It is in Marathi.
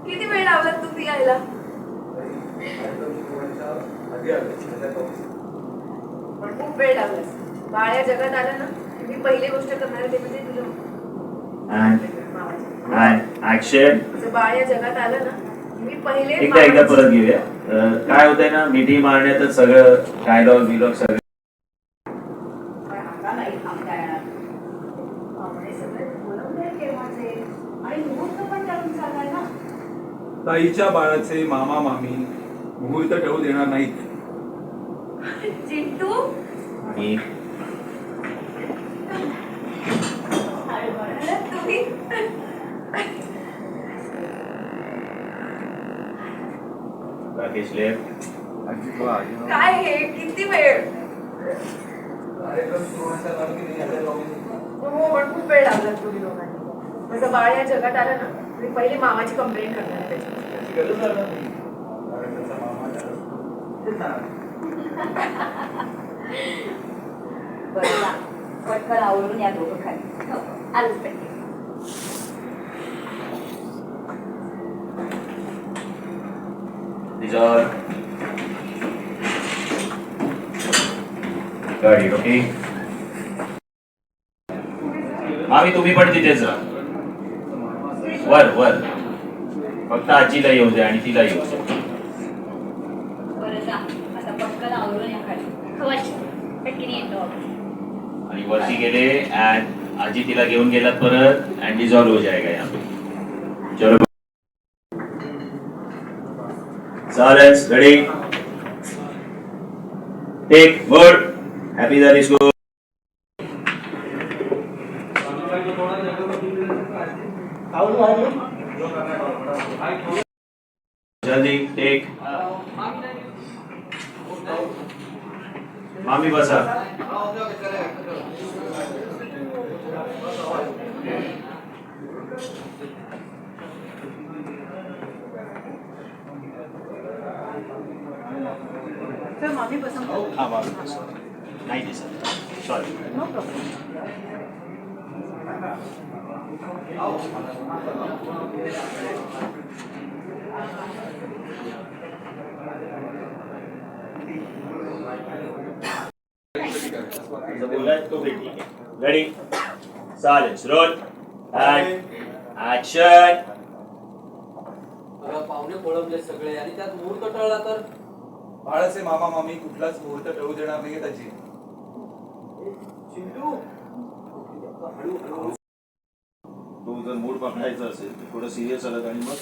किती वेळ लावला तुम्ही यायला? पण खूप वेळ लागलास. बाळ या जगात आलं ना, मी पहिली गोष्ट करणार ते म्हणजे तुझं बाळ या जगात आलं ना, मी पहिले एकदा परत घेऊया. काय होतंय ना, मिठी मारण्यातच सगळं डायलॉग बिलॉग सगळं ताईच्या बाळाचे मामा मामी मुहूर्त ठेवू देणार नाहीत. चिंटू तुम्ही काय हे किती वेळ? हो पण खूप वेळ लागला तुम्ही लोकांनी. माझं बाळ या जगात आलं ना, मी पहिले मामाची कंप्लेंट करणार त्याची. पटकन आवरून या दोघं खाली आलंच पाहिजे. ओके मामी तुम्ही पण तिथेच राहा. वर फक्त आजीला येऊ द्या आणि तिला येऊ द्या. बरं जा आता पटकन आवरून या खाली. पटकन येतो आणि वरती गेले and आजी तिला घेऊन गेलात परत and डिझॉल्व हो जाएगा यहाँ पे. चलो silence ready take good happy that is good. जल्दी टेक मामी बसा. सर मामी पसंत हाँ मामी बसा. नहीं दिसत sorry. No problem. Ready silence roll and action. पाहुणे पळवले सगळे आणि त्यात मुहूर्त टळला तर बाळाचे मामा मामी कुठलाच मुहूर्त ठेवू देणार नाहीये त्याची. चिंटू तो जर मूड पकडायचा असेल तर थोडं सिरियस आलं आणि मग